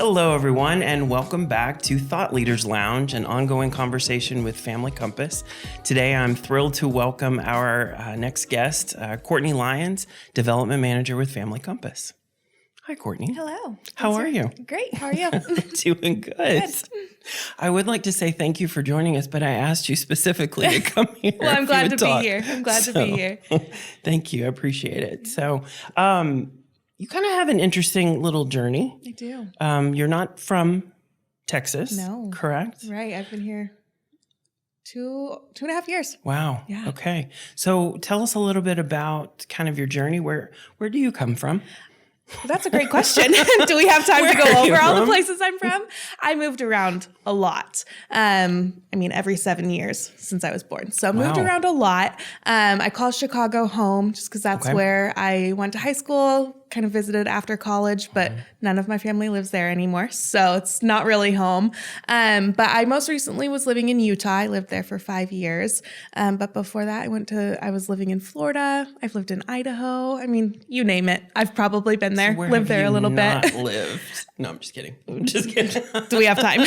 Hello, everyone, and welcome back to Thought Leaders Lounge, an ongoing conversation with Family Compass. Today, I'm thrilled to welcome our next guest, Courtney Lyons, Development Manager with Family Compass. Hi, Courtney. Hello. How are you? Great. How are you? Doing good. I would like to say thank you for joining us, but I asked you specifically to come here. Well, I'm glad to be here. Thank you. I appreciate it. So, you kind of have an interesting little journey. I do. You're not from Texas, No. correct? Right. I've been here two and a half years. Wow. Yeah. Okay. So tell us a little bit about kind of your journey. Where do you come from? Well, that's a great question. Do we have time to go over all the places I'm from? I moved around a lot. Every 7 years since I was born. So I moved around a lot. I call Chicago home just because that's where I went to high school, kind of visited after college, but none of my family lives there anymore. So it's not really home. But I most recently was living in Utah. I lived there for 5 years. But before that, I was living in Florida. I've lived in Idaho. I mean, you name it. I've probably been there, lived there a little bit. Lived? No, I'm just kidding. Do we have time?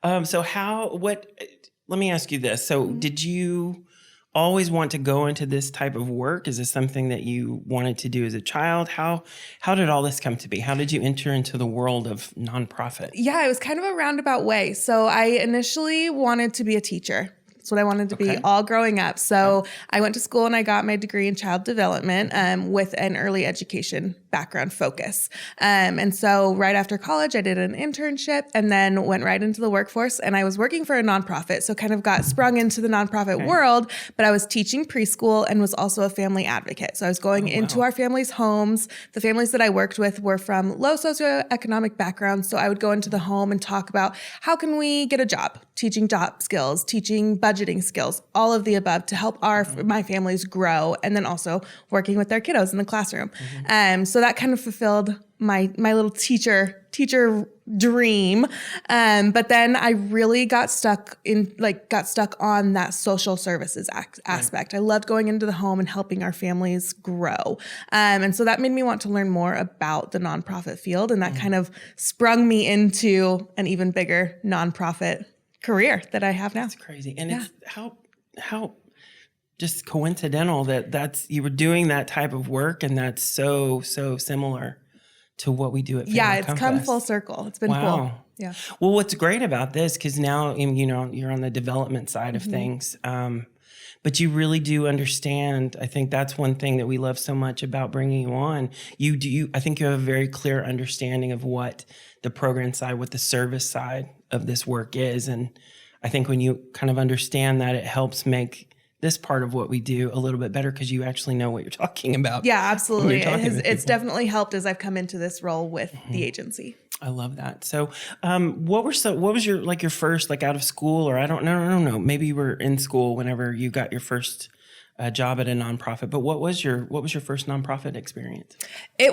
Let me ask you this. So did you always want to go into this type of work? Is this something that you wanted to do as a child? How did all this come to be? How did you enter into the world of nonprofit? Yeah, it was kind of a roundabout way. So I initially wanted to be a teacher. That's what I wanted to be all growing up. So I went to school and I got my degree in child development with an early education background focus. And so right after college, I did an internship and then went right into the workforce. And I was working for a nonprofit, so kind of got sprung into the nonprofit world, but I was teaching preschool and was also a family advocate. So I was going into our families' homes. The families that I worked with were from low socioeconomic backgrounds. So I would go into the home and talk about how can we get a job, teaching job skills, teaching budgeting skills, all of the above to help my families grow, and then also working with their kiddos in the classroom. So that kind of fulfilled my little teacher dream. But then I really got stuck on that social services aspect. I loved going into the home and helping our families grow. And so that made me want to learn more about the nonprofit field, and that kind of sprung me into an even bigger nonprofit career that I have now. That's crazy. And it's how just coincidental that you were doing that type of work, and that's so similar to what we do at Family Compass. It's come full circle. It's been cool. Yeah. Well, what's great about this, because now, you're on the development side of things, but you really do understand. I think that's one thing that we love so much about bringing you on. I think you have a very clear understanding of what the program side, what the service side of this work is. And I think when you kind of understand that, it helps make this part of what we do a little bit better, because you actually know what you're talking about. Yeah, absolutely. It's definitely helped as I've come into this role with the agency. I love that. So, what was your first, out of school, or I don't know, maybe you were in school whenever you got your first job at a nonprofit, but what was your first nonprofit experience? That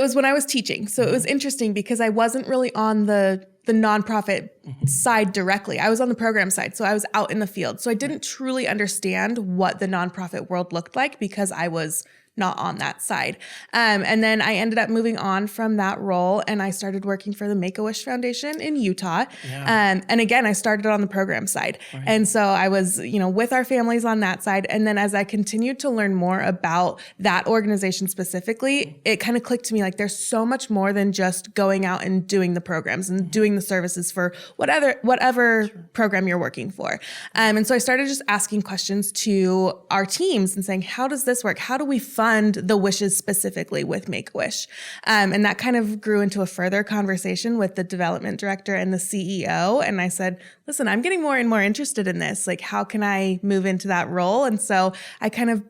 was when I was teaching. So it was interesting because I wasn't really on the nonprofit side directly. I was on the program side. So I was out in the field. So I didn't truly understand what the nonprofit world looked like because I was not on that side. And then I ended up moving on from that role, and I started working for the Make-A-Wish Foundation in Utah. Yeah. And again, I started on the program side. Right. And so I was, with our families on that side. And then as I continued to learn more about that organization specifically, it kind of clicked to me there's so much more than just going out and doing the programs and doing the services for whatever program you're working for. And so I started just asking questions to our teams and saying, how does this work? How do we fund the wishes specifically with Make-A-Wish? And that kind of grew into a further conversation with the development director and the CEO. And I said, listen, I'm getting more and more interested in this. How can I move into that role? And so I kind of,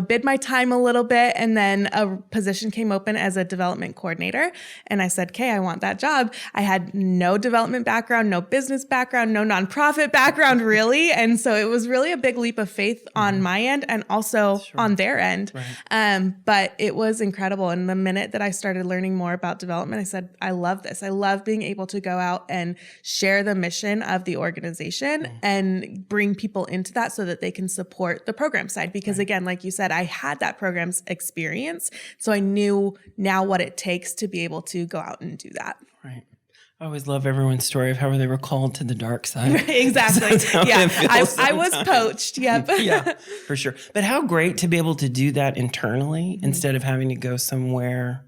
bid my time a little bit. And then a position came open as a development coordinator. And I said, okay, I want that job. I had no development background, no business background, no nonprofit background, really. And so it was really a big leap of faith on my end and also on their end. Right. But it was incredible. And the minute that I started learning more about development, I said, I love this. I love being able to go out and share the mission of the organization and bring people into that so that they can support the program side. Because again, like you said, I had that program's experience. So I knew now what it takes to be able to go out and do that. Right. I always love everyone's story of how they were called to the dark side. Exactly. Yeah. I was poached. Yep. Yeah, for sure. But how great to be able to do that internally instead of having to go somewhere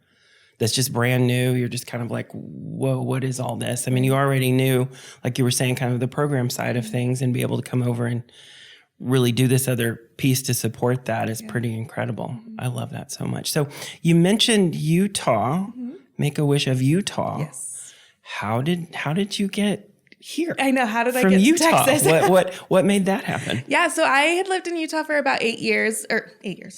that's just brand new. You're just kind of like, whoa, what is all this? I mean, you already knew, like you were saying, kind of the program side of things, and be able to come over and really do this other piece to support that is pretty incredible. I love that so much. So you mentioned Utah, Make-A-Wish of Utah. Yes. How did you get here? I know. How did I from get Utah? to Texas? What made that happen? Yeah, so I had lived in Utah for about 5 years. It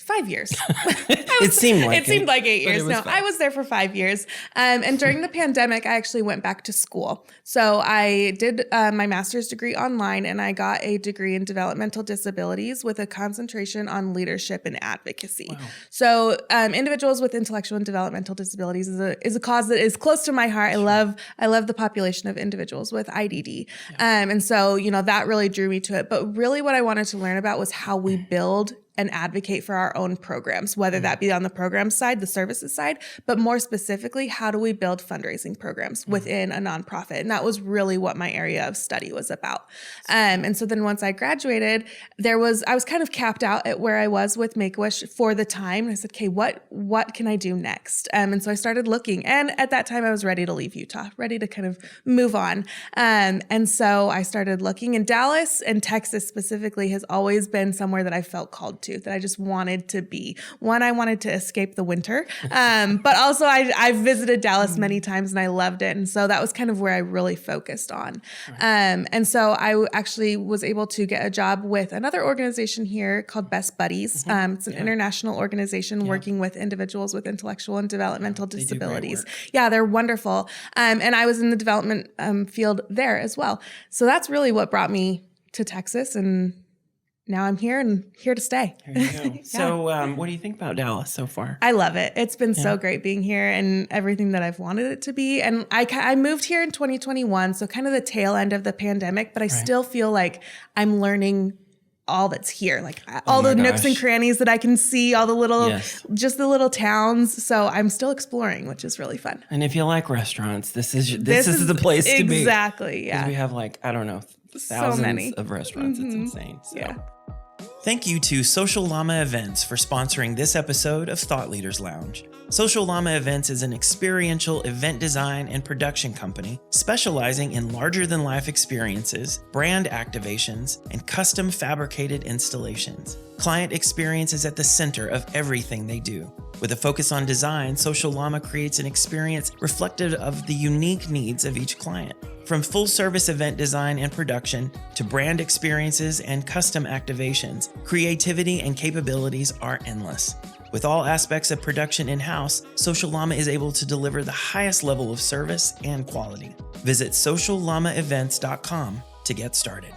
seemed like 8 years. No, I was there for 5 years. And during the pandemic, I actually went back to school. So I did my master's degree online, and I got a degree in developmental disabilities with a concentration on leadership and advocacy. Wow. So individuals with intellectual and developmental disabilities is a cause that is close to my heart. Sure. I love the population of individuals with IDD. Yeah. And so, that really drew me to it. But really what I wanted to learn about was how we build and advocate for our own programs, whether that be on the program side, the services side, but more specifically, how do we build fundraising programs within a nonprofit? And that was really what my area of study was about. And so then once I graduated, I was kind of capped out at where I was with Make-A-Wish for the time. And I said, okay, what can I do next? And so I started looking. And at that time I was ready to leave Utah, ready to kind of move on. And so I started looking, and Dallas and Texas specifically has always been somewhere that I felt called to, that I just wanted to be. One, I wanted to escape the winter, but also I visited Dallas many times and I loved it. And so that was kind of where I really focused on. And so I actually was able to get a job with another organization here called Best Buddies. It's an international organization working with individuals with intellectual and developmental disabilities. Yeah, they're wonderful. And I was in the development field there as well. So that's really what brought me to Texas, and now I'm here and here to stay. There you go. So what do you think about Dallas so far? I love it. It's been so great being here and everything that I've wanted it to be. And I moved here in 2021, so kind of the tail end of the pandemic, but I still feel like I'm learning all that's here, like all the nooks and crannies that I can see, all the little, just the little towns. So I'm still exploring, which is really fun. And if you like restaurants, this is the place to be. Exactly. Yeah. We have thousands of restaurants. It's insane. So. Yeah. Thank you to Social Llama Events for sponsoring this episode of Thought Leaders Lounge. Social Llama Events is an experiential event design and production company specializing in larger-than-life experiences, brand activations, and custom fabricated installations. Client experience is at the center of everything they do. With a focus on design, Social Llama creates an experience reflective of the unique needs of each client. From full-service event design and production to brand experiences and custom activations, creativity and capabilities are endless. With all aspects of production in-house, Social Llama is able to deliver the highest level of service and quality. Visit socialllamaevents.com to get started.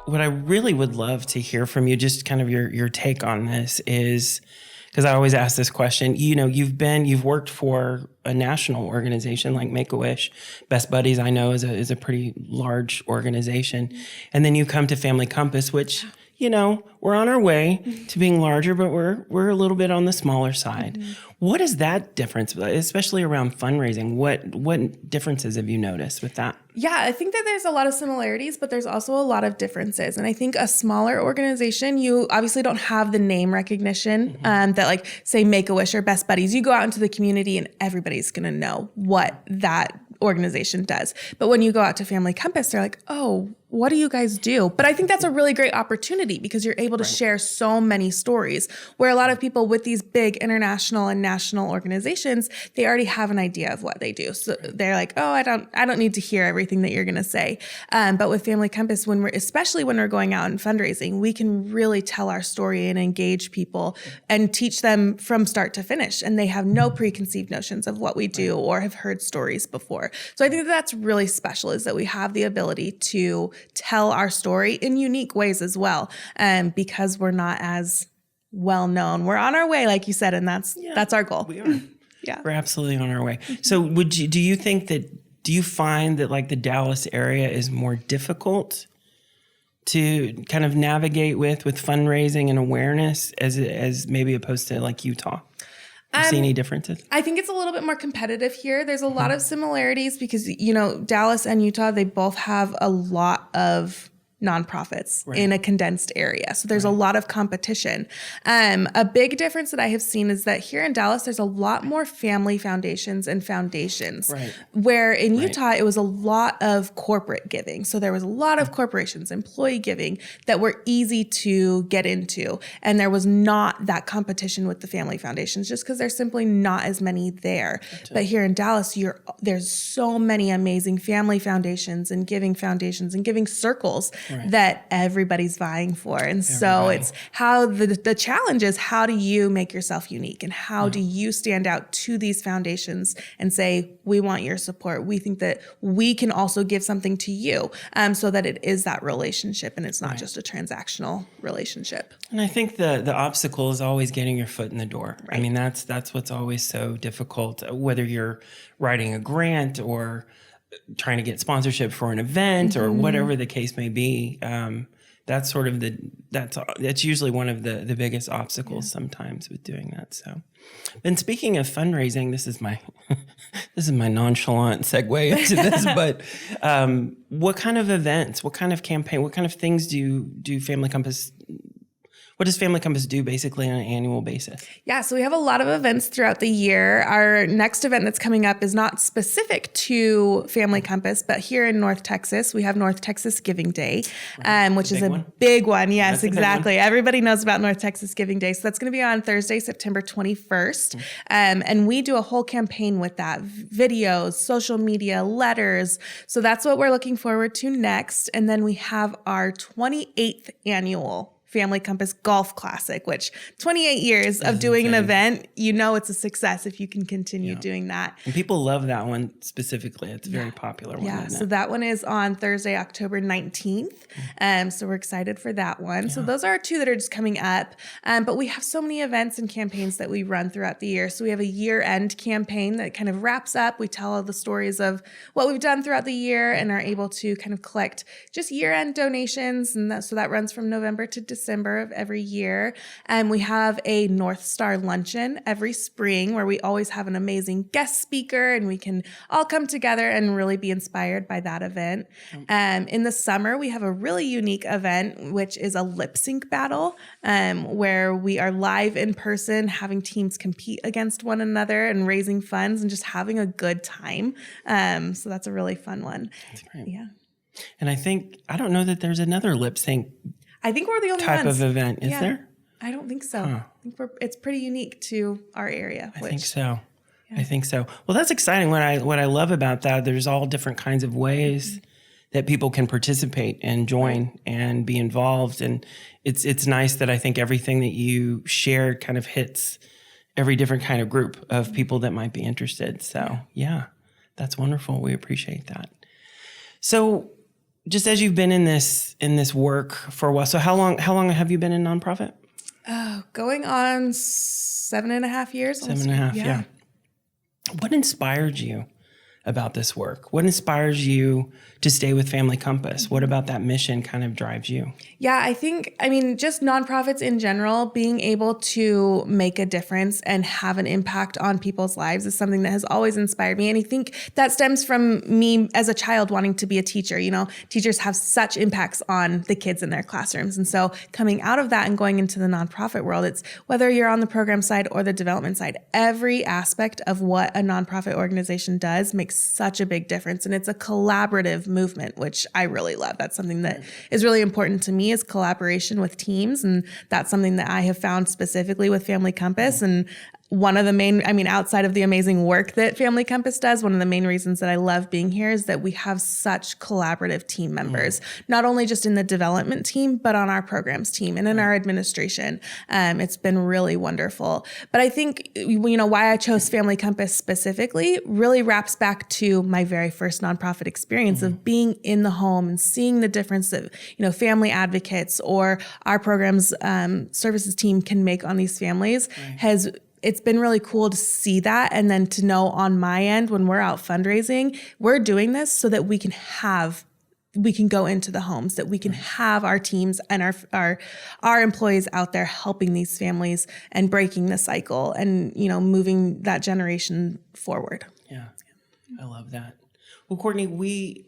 What I really would love to hear from you, just kind of your take on this, is because I always ask this question. You've worked for a national organization like Make-A-Wish. Best Buddies, I know, is a pretty large organization, and then you come to Family Compass, which we're on our way to being larger, but we're a little bit on the smaller side. What is that difference, especially around fundraising? What differences have you noticed with that? Yeah, I think that there's a lot of similarities, but there's also a lot of differences. And I think a smaller organization, you obviously don't have the name recognition that, like, say, Make-A-Wish or Best Buddies. You go out into the community and everybody's going to know what that organization does. But when you go out to Family Compass, they're like, oh, what do you guys do? But I think that's a really great opportunity because you're able to share so many stories, where a lot of people with these big international and national organizations, they already have an idea of what they do. So they're like, oh, I don't need to hear everything that you're going to say. But with Family Compass, especially when we're going out and fundraising, we can really tell our story and engage people and teach them from start to finish. And they have no preconceived notions of what we do or have heard stories before. So I think that's really special, is that we have the ability to tell our story in unique ways as well, because we're not as well known. We're on our way, like you said, and that's our goal. We are. Yeah. We're absolutely on our way. So do you find that like the Dallas area is more difficult to kind of navigate with fundraising and awareness as maybe opposed to like Utah? Do you see any differences? I think it's a little bit more competitive here. There's a lot of similarities because, Dallas and Utah, they both have a lot of nonprofits in a condensed area. So there's a lot of competition. A big difference that I have seen is that here in Dallas, there's a lot more family foundations and foundations, where in Utah, it was a lot of corporate giving. So there was a lot of corporations, employee giving that were easy to get into. And there was not that competition with the family foundations just because there's simply not as many there. But here in Dallas, there's so many amazing family foundations and giving circles that everybody's vying for. And so it's how the challenge is, how do you make yourself unique and how do you stand out to these foundations and say, we want your support. We think that we can also give something to you, so that it is that relationship and it's not just a transactional relationship. And I think the obstacle is always getting your foot in the door. I mean, that's what's always so difficult, whether you're writing a grant or trying to get sponsorship for an event or whatever the case may be. That's sort of that's usually one of the biggest obstacles sometimes with doing that. So, and speaking of fundraising, this is my nonchalant segue into this, but what kind of events, what kind of campaign, what kind of things do Family Compass? What does Family Compass do basically on an annual basis? Yeah, so we have a lot of events throughout the year. Our next event that's coming up is not specific to Family Compass, but here in North Texas, we have North Texas Giving Day, which is a big one. Yes, exactly. Everybody knows about North Texas Giving Day. So that's going to be on Thursday, September 21st. And we do a whole campaign with that, videos, social media, letters. So that's what we're looking forward to next. And then we have our 28th annual Family Compass Golf Classic, which 28 years of doing an event, it's a success if you can continue doing that. And people love that one specifically. It's a very popular one. Yeah, so that one is on Thursday, October 19th. So we're excited for that one. Yeah. So those are two that are just coming up. But we have so many events and campaigns that we run throughout the year. So we have a year-end campaign that kind of wraps up. We tell all the stories of what we've done throughout the year and are able to kind of collect just year-end donations. And so that runs from November to December of every year. And we have a North Star luncheon every spring where we always have an amazing guest speaker and we can all come together and really be inspired by that event. In the summer, we have a really unique event, which is a lip sync battle, where we are live in person, having teams compete against one another and raising funds and just having a good time. So that's a really fun one. That's great. Yeah. And I don't know that there's another lip sync I think we're the only type ones. of event. Is there? I don't think so. I think it's pretty unique to our area. I think so. Yeah. I think so. Well, that's exciting. What I love about that, there's all different kinds of ways that people can participate and join and be involved. And it's nice that I think everything that you shared kind of hits every different kind of group of people that might be interested. So yeah, that's wonderful. We appreciate that. So just as you've been in this work for a while, so how long have you been in nonprofit? Going on 7.5 years. 7.5, yeah. What inspired you about this work? What inspires you to stay with Family Compass? What about that mission kind of drives you? Yeah, I mean, just nonprofits in general, being able to make a difference and have an impact on people's lives is something that has always inspired me. And I think that stems from me as a child wanting to be a teacher. Teachers have such impacts on the kids in their classrooms. And so coming out of that and going into the nonprofit world, it's whether you're on the program side or the development side, every aspect of what a nonprofit organization does makes such a big difference. And it's a collaborative movement, which I really love. That's something that is really important to me, is collaboration with teams. And that's something that I have found specifically with Family Compass. And one of the main, outside of the amazing work that Family Compass does, one of the main reasons that I love being here is that we have such collaborative team members, not only just in the development team, but on our programs team and in our administration. It's been really wonderful. But I think, why I chose Family Compass specifically really wraps back to my very first nonprofit experience of being in the home and seeing the difference that, family advocates or our programs services team can make on these families. It's been really cool to see that. And then to know on my end, when we're out fundraising, we're doing this so that we can go into the homes, that we can have our teams and our employees out there helping these families and breaking the cycle and, moving that generation forward. Yeah, I love that. Well, Courtney,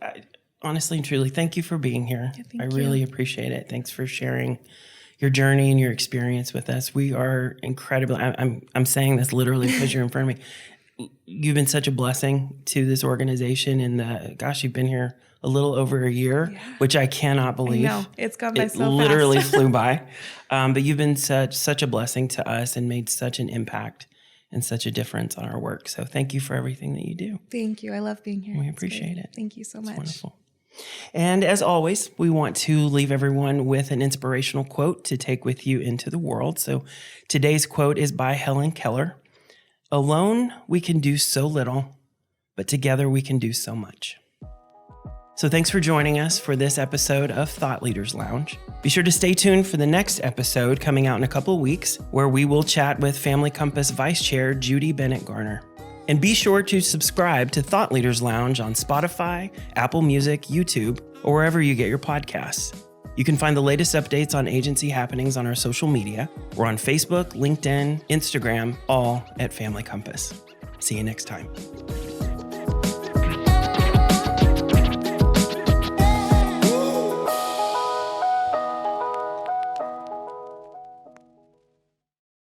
honestly and truly, thank you for being here. Yeah, I really appreciate it. Thanks for sharing your journey and your experience with us. We are incredibly, I'm saying this literally because you're in front of me. You've been such a blessing to this organization, and you've been here a little over a year, which I cannot believe. I know, it's gone by so fast. It literally flew by. But you've been such a blessing to us and made such an impact and such a difference on our work. So thank you for everything that you do. Thank you. I love being here. We appreciate it. Thank you so much. It's wonderful. And as always, we want to leave everyone with an inspirational quote to take with you into the world. So today's quote is by Helen Keller. Alone, we can do so little, but together we can do so much. So thanks for joining us for this episode of Thought Leaders Lounge. Be sure to stay tuned for the next episode coming out in a couple of weeks, where we will chat with Family Compass Vice Chair Judy Bennett Garner. And be sure to subscribe to Thought Leaders Lounge on Spotify, Apple Music, YouTube, or wherever you get your podcasts. You can find the latest updates on agency happenings on our social media. We're on Facebook, LinkedIn, Instagram, all at Family Compass. See you next time.